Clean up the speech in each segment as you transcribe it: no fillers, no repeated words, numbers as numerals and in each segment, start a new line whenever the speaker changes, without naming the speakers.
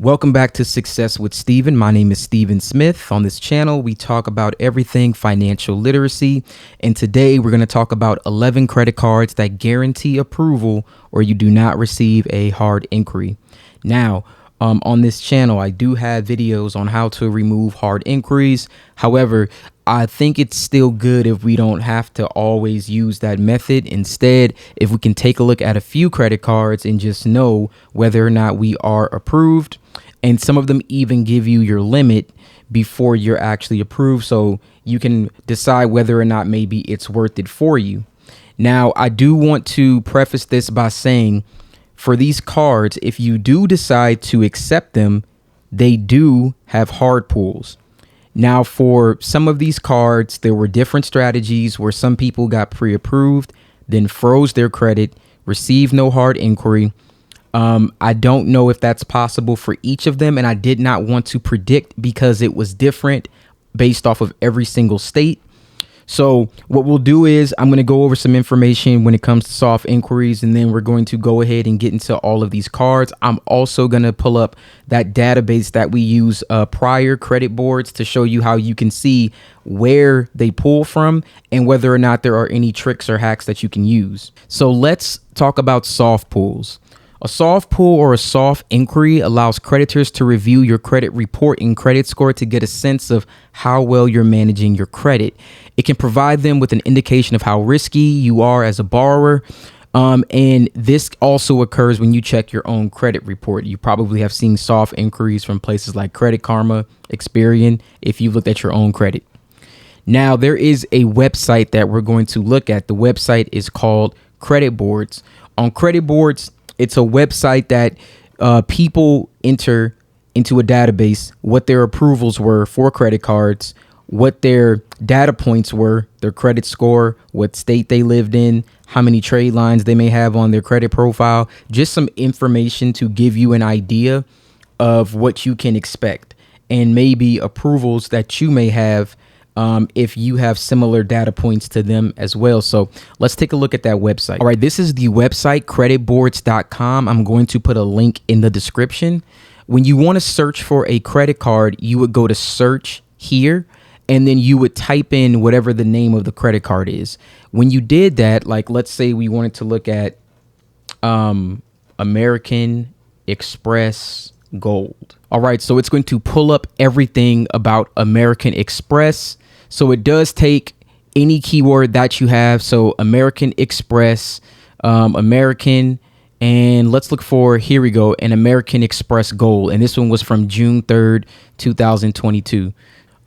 Welcome back to Success with Steven. My name is Steven Smith. On this channel, we talk about everything financial literacy. And today we're going to talk about 11 credit cards that guarantee approval or you do not receive a hard inquiry. Now, on this channel, I do have videos on how to remove hard inquiries. However, I think it's still good if we don't have to always use that method. Instead, if we can take a look at a few credit cards and just know whether or not we are approved, and some of them even give you your limit before you're actually approved, so you can decide whether or not maybe it's worth it for you. Now, I do want to preface this by saying, for these cards, if you do decide to accept them, they do have hard pulls. Now, for some of these cards, there were different strategies where some people got pre-approved, then froze their credit, received no hard inquiry. I don't know if that's possible for each of them, and I did not want to predict because it was different based off of every single state. So what we'll do is I'm going to go over some information when it comes to soft inquiries, and then we're going to go ahead and get into all of these cards. I'm also going to pull up that database that we use, prior credit boards, to show you how you can see where they pull from and whether or not there are any tricks or hacks that you can use. So let's talk about soft pulls. A soft pull or a soft inquiry allows creditors to review your credit report and credit score to get a sense of how well you're managing your credit. It can provide them with an indication of how risky you are as a borrower. And this also occurs when you check your own credit report. You probably have seen soft inquiries from places like Credit Karma, Experian, if you looked at your own credit. Now, there is a website that we're going to look at. The website is called Credit Boards. On Credit Boards, it's a website that people enter into a database what their approvals were for credit cards, what their data points were, their credit score, what state they lived in, how many trade lines they may have on their credit profile, just some information to give you an idea of what you can expect and maybe approvals that you may have if you have similar data points to them as well. So let's take a look at that website. All right, this is the website, creditboards.com. I'm going to put a link in the description. When you want to search for a credit card, you would go to search here, and then you would type in whatever the name of the credit card is. When you did that, like let's say we wanted to look at American Express Gold. All right, so it's going to pull up everything about American Express. So it does take any keyword that you have. So American Express, American, and let's look for, here we go, an American Express Gold. And this one was from June 3rd, 2022.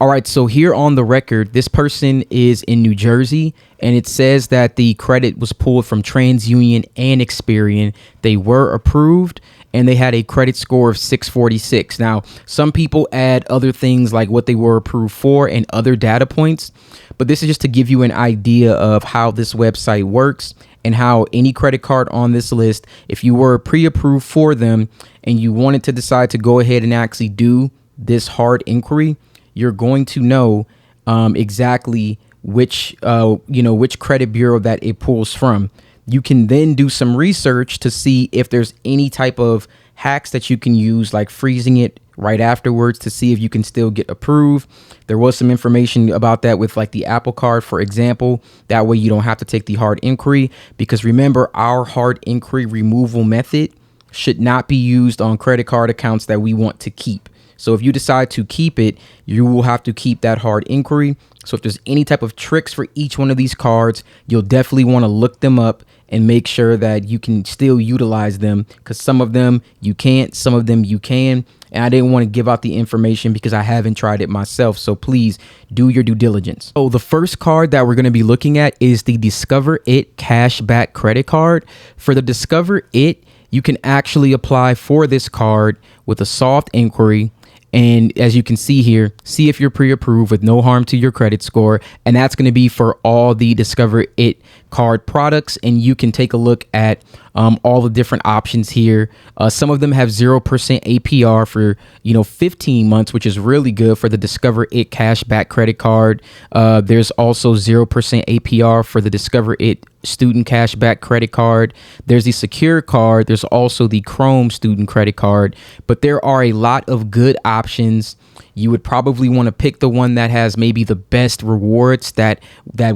All right, so here on the record, this person is in New Jersey, and it says that the credit was pulled from TransUnion and Experian. They were approved, and they had a credit score of 646. Now, some people add other things like what they were approved for and other data points, but this is just to give you an idea of how this website works and how any credit card on this list, if you were pre-approved for them and you wanted to decide to go ahead and actually do this hard inquiry, you're going to know exactly which credit bureau that it pulls from. You can then do some research to see if there's any type of hacks that you can use, like freezing it right afterwards to see if you can still get approved. There was some information about that with like the Apple Card, for example. That way you don't have to take the hard inquiry, because remember, our hard inquiry removal method should not be used on credit card accounts that we want to keep. So if you decide to keep it, you will have to keep that hard inquiry. So if there's any type of tricks for each one of these cards, you'll definitely want to look them up and make sure that you can still utilize them, because some of them you can't, some of them you can. And I didn't want to give out the information because I haven't tried it myself. So please do your due diligence. So the first card that we're going to be looking at is the Discover It Cashback Credit Card. For the Discover It, you can actually apply for this card with a soft inquiry. And as you can see here, see if you're pre-approved with no harm to your credit score. And that's going to be for all the Discover It card products. And you can take a look at all the different options here. Some of them have 0% APR for 15 months, which is really good for the Discover It cashback credit card. There's also 0% APR for the Discover It student cashback credit card. There's the Secure card. There's also the Chrome student credit card. But there are a lot of good options. You would probably want to pick the one that has maybe the best rewards that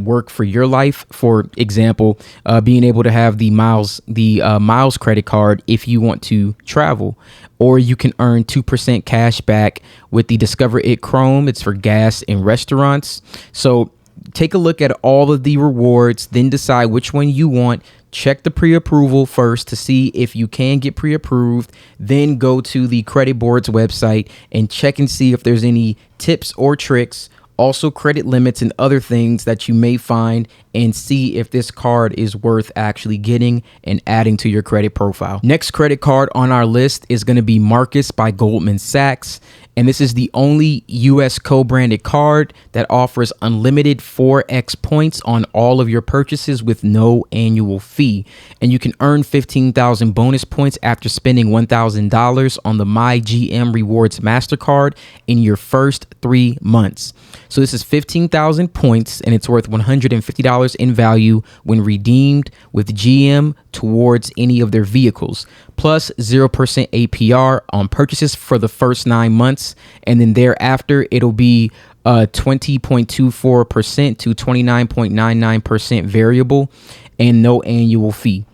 work for your life. For example, being able to have the miles credit card if you want to travel, or you can earn 2% cash back with the Discover It Chrome. It's for gas in restaurants. So take a look at all of the rewards, then decide which one you want. Check the pre-approval first to see if you can get pre-approved. Then go to the credit board's website and check and see if there's any tips or tricks, also credit limits and other things that you may find, and see if this card is worth actually getting and adding to your credit profile. Next credit card on our list is going to be Marcus by Goldman Sachs. And this is the only US co-branded card that offers unlimited 4x points on all of your purchases with no annual fee. And you can earn 15,000 bonus points after spending $1,000 on the My GM Rewards MasterCard in your first 3 months. So this is 15,000 points, and it's worth $150 in value when redeemed with GM towards any of their vehicles, plus 0% APR on purchases for the first 9 months. And then thereafter, it'll be 20.24% to 29.99% variable and no annual fee.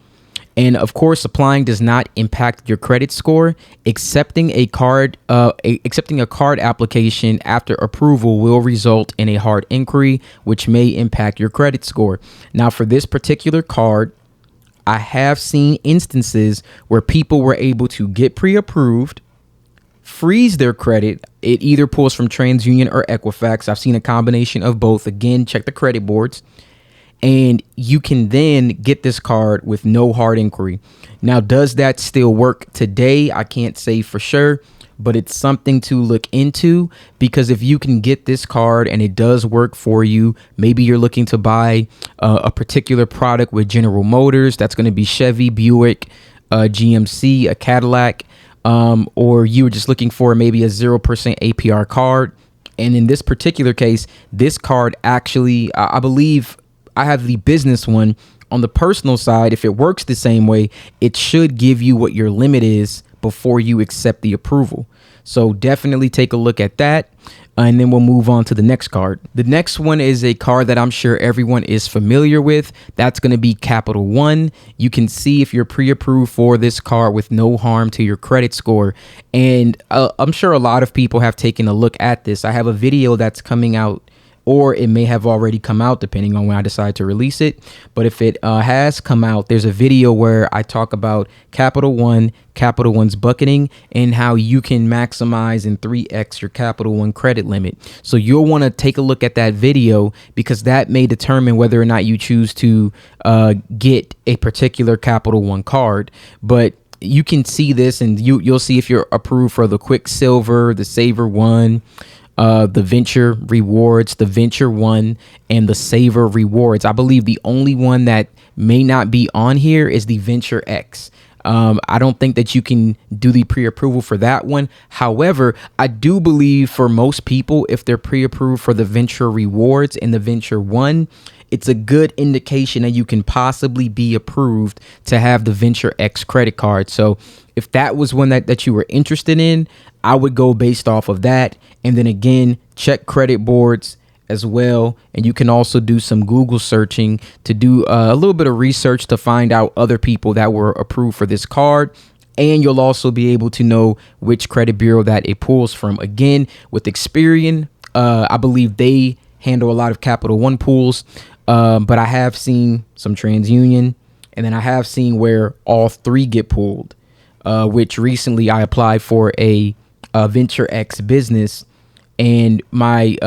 And of course, applying does not impact your credit score. Accepting a card application after approval will result in a hard inquiry, which may impact your credit score. Now, for this particular card, I have seen instances where people were able to get pre-approved, freeze their credit. It either pulls from TransUnion or Equifax. I've seen a combination of both. Again, check the credit boards. And you can then get this card with no hard inquiry. Now, does that still work today? I can't say for sure, but it's something to look into, because if you can get this card and it does work for you, maybe you're looking to buy a particular product with General Motors. That's going to be Chevy, Buick, GMC, a Cadillac, or you were just looking for maybe a 0% APR card. And in this particular case, this card actually, I believe, I have the business one. On the personal side, if it works the same way, it should give you what your limit is before you accept the approval. So definitely take a look at that. And then we'll move on to the next card. The next one is a card that I'm sure everyone is familiar with. That's going to be Capital One. You can see if you're pre-approved for this card with no harm to your credit score. And I'm sure a lot of people have taken a look at this. I have a video that's coming out, or it may have already come out depending on when I decide to release it. But if it has come out, there's a video where I talk about Capital One's bucketing, and how you can maximize and 3x your Capital One credit limit. So you'll want to take a look at that video, because that may determine whether or not you choose to get a particular Capital One card. But you can see this, and you'll see if you're approved for the Quicksilver, the Saver One, the Venture Rewards, the Venture One, and the Saver Rewards. I believe the only one that may not be on here is the Venture X. I don't think that you can do the pre-approval for that one. However, I do believe for most people, if they're pre-approved for the Venture Rewards and the Venture One, it's a good indication that you can possibly be approved to have the Venture X credit card. So if that was one that you were interested in, I would go based off of that. And then again, check credit boards as well. And you can also do some Google searching to do a little bit of research to find out other people that were approved for this card. And you'll also be able to know which credit bureau that it pulls from. Again, with Experian, I believe they handle a lot of Capital One pools. But I have seen some TransUnion, and then I have seen where all three get pulled, which recently I applied for a Venture X business, and my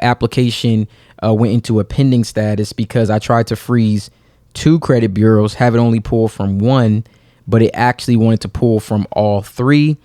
application went into a pending status because I tried to freeze 2 credit bureaus, have it only pull from one, but it actually wanted to pull from all 3.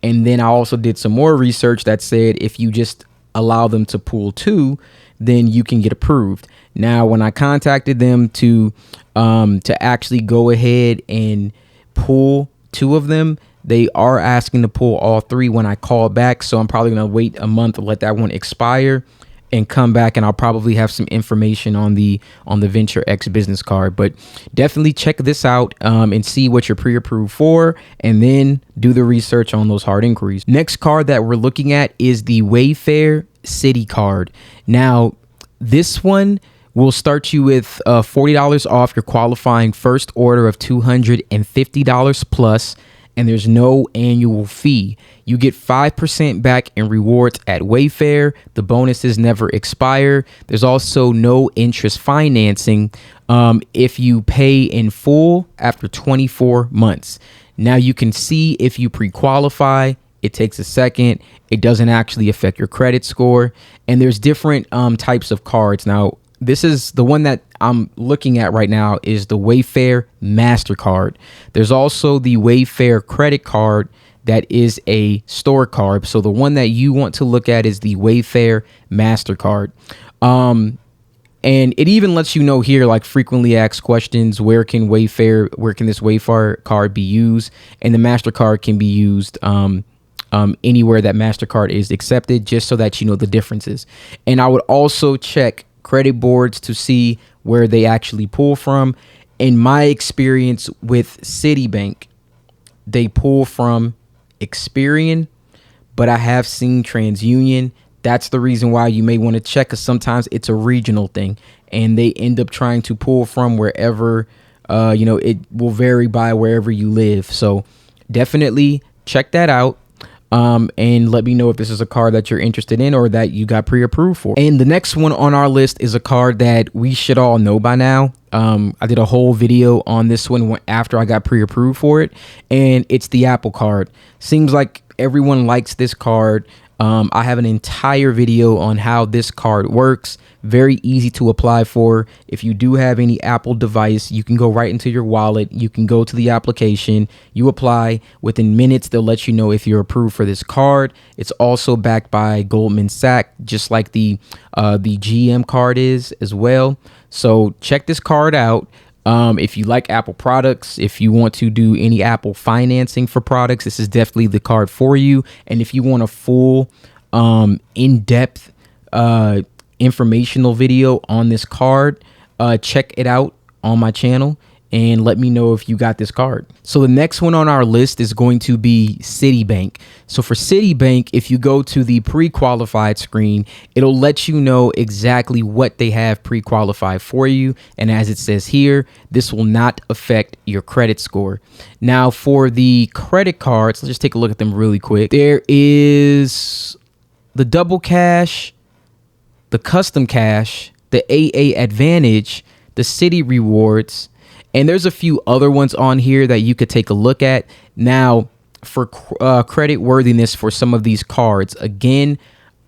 And then I also did some more research that said if you just allow them to pull 2, then you can get approved. Now, when I contacted them to to actually go ahead and pull 2 of them. They are asking to pull all 3 when I call back. So I'm probably going to wait a month to let that one expire and come back, and I'll probably have some information on the Venture X business card. But definitely check this out and see what you're pre-approved for, and then do the research on those hard inquiries. Next card that we're looking at is the Wayfair Citi card. Now, this one will start you with $40 off your qualifying first order of $250 plus, and there's no annual fee. You get 5% back in rewards at Wayfair. The bonuses never expire. There's also no interest financing if you pay in full after 24 months. Now you can see if you pre-qualify. It takes a second. It doesn't actually affect your credit score. And there's different types of cards. Now, this is the one that I'm looking at right now is the Wayfair MasterCard. There's also the Wayfair credit card that is a store card. So the one that you want to look at is the Wayfair MasterCard. And it even lets you know here, like frequently asked questions, where can this Wayfair card be used? And the MasterCard can be used anywhere that MasterCard is accepted, just so that you know the differences. And I would also check credit boards to see where they actually pull from. In my experience with Citi Bank, they pull from Experian, but I have seen TransUnion. That's the reason why you may want to check, because sometimes it's a regional thing and they end up trying to pull from wherever, it will vary by wherever you live. So definitely check that out. And let me know if this is a card that you're interested in or that you got pre-approved for. And the next one on our list is a card that we should all know by now. I did a whole video on this one after I got pre-approved for it, and it's the Apple Card. Seems like everyone likes this card. I have an entire video on how this card works. Very easy to apply for. If you do have any Apple device, you can go right into your wallet. You can go to the application. You apply. Within minutes, they'll let you know if you're approved for this card. It's also backed by Goldman Sachs, just like the GM card is as well. So check this card out. If you like Apple products, if you want to do any Apple financing for products, this is definitely the card for you. And if you want a full, in-depth, informational video on this card, check it out on my channel and let me know if you got this card. So the next one on our list is going to be Citi Bank. So for Citi Bank, if you go to the pre-qualified screen, it'll let you know exactly what they have pre-qualified for you. And as it says here, this will not affect your credit score. Now for the credit cards, let's just take a look at them really quick. There is the Double Cash, the Custom Cash, the AA Advantage, the Citi Rewards, and there's a few other ones on here that you could take a look at. Now, for credit worthiness for some of these cards, again,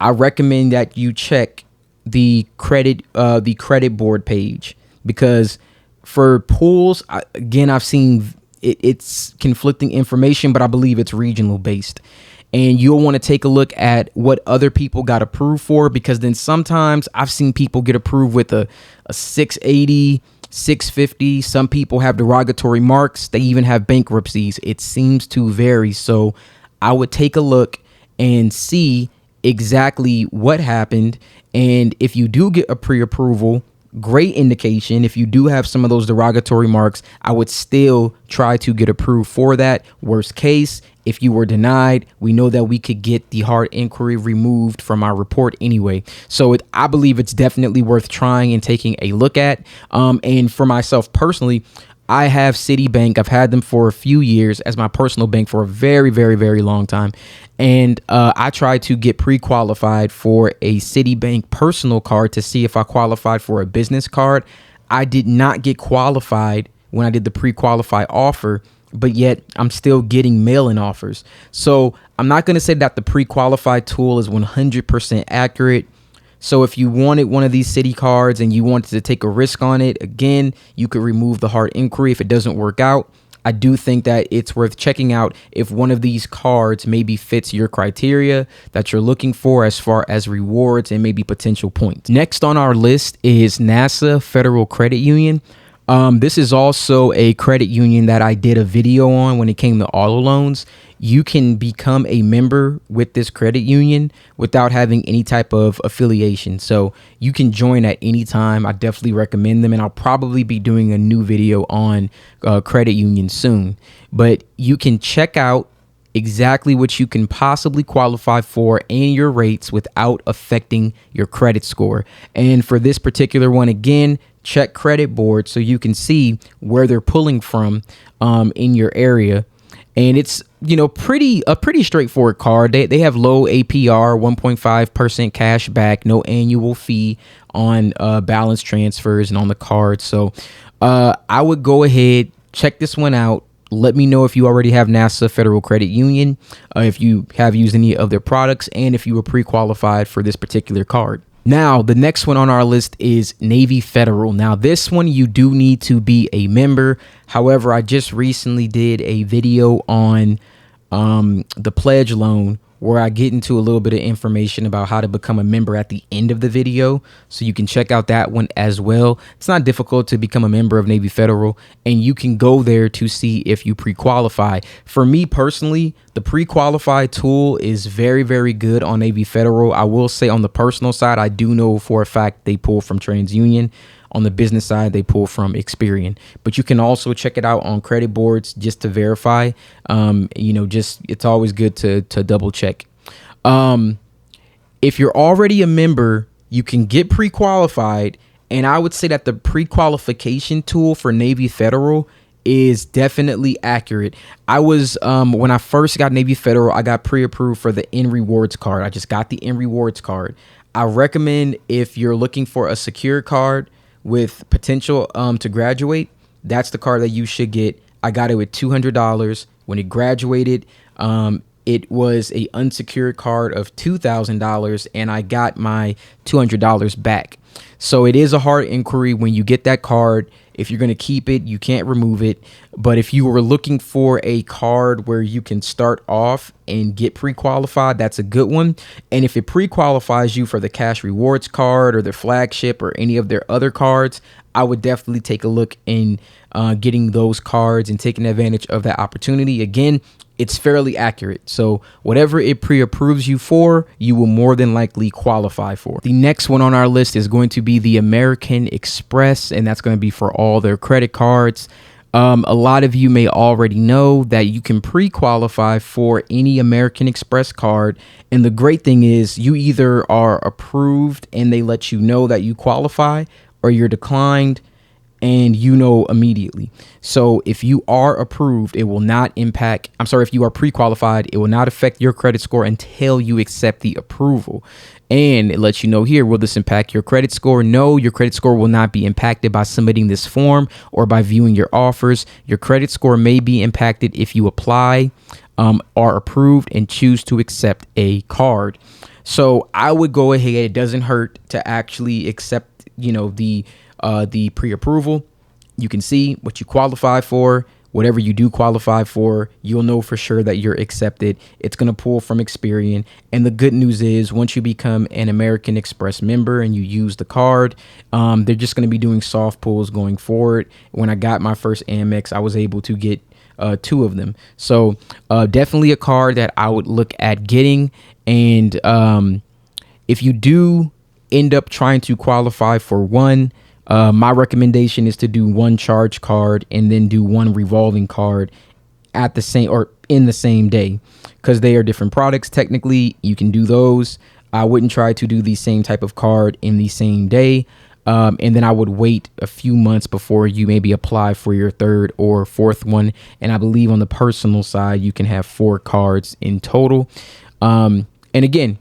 I recommend that you check the credit board page, because for pools, I've seen it's conflicting information, but I believe it's regional based. And you'll want to take a look at what other people got approved for, because then sometimes I've seen people get approved with a 680, 650. Some people have derogatory marks. They even have bankruptcies. It seems to vary. So I would take a look and see exactly what happened. And if you do get a pre-approval, great indication. If you do have some of those derogatory marks, I would still try to get approved for that. Worst case, if you were denied, we know that we could get the hard inquiry removed from our report anyway. So I believe it's definitely worth trying and taking a look at. And for myself personally, I have Citi Bank. I've had them for a few years as my personal bank for a very, very, very long time. And I tried to get pre-qualified for a Citi Bank personal card to see if I qualified for a business card. I did not get qualified when I did the pre-qualify offer, but yet I'm still getting mail-in offers. So I'm not going to say that the pre-qualified tool is 100% accurate. So if you wanted one of these Citi cards and you wanted to take a risk on it, again, you could remove the hard inquiry if it doesn't work out. I do think that it's worth checking out if one of these cards maybe fits your criteria that you're looking for as far as rewards and maybe potential points. Next on our list is NASA Federal Credit Union. This is also a credit union that I did a video on when it came to auto loans. You can become a member with this credit union without having any type of affiliation. So you can join at any time. I definitely recommend them, and I'll probably be doing a new video on credit union soon. But you can check out exactly what you can possibly qualify for and your rates without affecting your credit score. And for this particular one, again, check credit board so you can see where they're pulling from in your area. And it's, a pretty straightforward card. They have low APR, 1.5% cash back, no annual fee on balance transfers and on the card. So I would go ahead, check this one out. Let me know if you already have NASA Federal Credit Union, if you have used any of their products, and if you were pre-qualified for this particular card. Now, the next one on our list is Navy Federal. Now, this one you do need to be a member. However, I just recently did a video on the pledge loan where I get into a little bit of information about how to become a member at the end of the video. So you can check out that one as well. It's not difficult to become a member of Navy Federal, and you can go there to see if you pre-qualify. For me personally, the pre-qualify tool is very, very good on Navy Federal. I will say on the personal side, I do know for a fact they pull from TransUnion. On the business side, they pull from Experian, but you can also check it out on credit boards just to verify. It's always good to double check. If you're already a member, you can get pre-qualified. And I would say that the pre-qualification tool for Navy Federal is definitely accurate. I was, when I first got Navy Federal, I got pre-approved for the N Rewards card. I just got the N Rewards card. I recommend if you're looking for a secure card with potential to graduate, that's the card that you should get. I got it with $200. When it graduated, it was a unsecured card of $2,000, and I got my $200 back. So it is a hard inquiry when you get that card. If you're going to keep it, you can't remove it. But if you were looking for a card where you can start off and get pre-qualified, that's a good one. And if it pre-qualifies you for the cash rewards card or the flagship or any of their other cards, I would definitely take a look in getting those cards and taking advantage of that opportunity. Again, it's fairly accurate. So whatever it pre-approves you for, you will more than likely qualify for. The next one on our list is going to be the American Express, and that's going to be for all their credit cards. A lot of you may already know that you can pre-qualify for any American Express card. And the great thing is you either are approved and they let you know that you qualify, or you're declined and immediately. So if you are approved, it will not impact, if you are pre-qualified, it will not affect your credit score until you accept the approval. And it lets you know here, will this impact your credit score? No, your credit score will not be impacted by submitting this form or by viewing your offers. Your credit score may be impacted if you apply, are approved, and choose to accept a card. So I would go ahead. It doesn't hurt to actually accept, the pre-approval. You can see what you qualify for. Whatever you do qualify for, you'll know for sure that you're accepted. It's going to pull from Experian. And the good news is once you become an American Express member and you use the card, they're just going to be doing soft pulls going forward. When I got my first Amex, I was able to get 2 of them. So definitely a card that I would look at getting. And if you do end up trying to qualify for one, my recommendation is to do one charge card and then do one revolving card at the same or in the same day, because they are different products. Technically, you can do those. I wouldn't try to do the same type of card in the same day. And then I would wait a few months before you maybe apply for your 3rd or 4th one. And I believe on the personal side, you can have 4 cards in total. And again,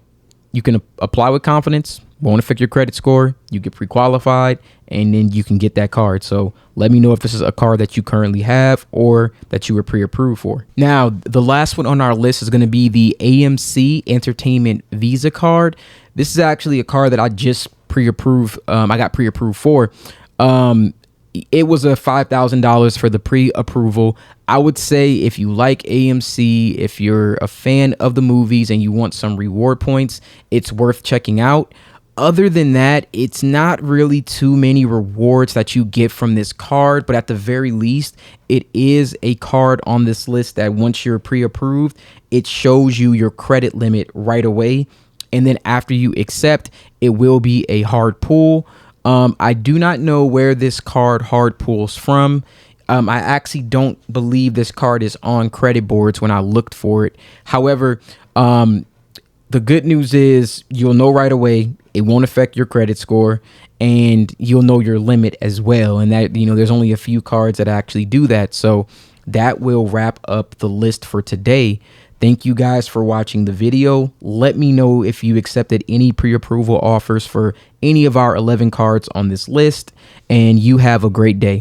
you can apply with confidence. Won't affect your credit score. You get pre-qualified, and then you can get that card. So let me know if this is a card that you currently have or that you were pre-approved for. Now, the last one on our list is going to be the AMC Entertainment Visa card. This is actually a card that I just pre-approved. I got pre-approved for. It was a $5,000 for the pre-approval. I would say if you like AMC, if you're a fan of the movies and you want some reward points, it's worth checking out. Other than that, it's not really too many rewards that you get from this card, but at the very least, it is a card on this list that once you're pre-approved, it shows you your credit limit right away. And then after you accept, it will be a hard pull. I do not know where this card hard pulls from. I actually don't believe this card is on credit boards when I looked for it. However, the good news is you'll know right away. It won't affect your credit score, and you'll know your limit as well. And that, there's only a few cards that actually do that. So that will wrap up the list for today. Thank you guys for watching the video. Let me know if you accepted any pre-approval offers for any of our 11 cards on this list, and you have a great day.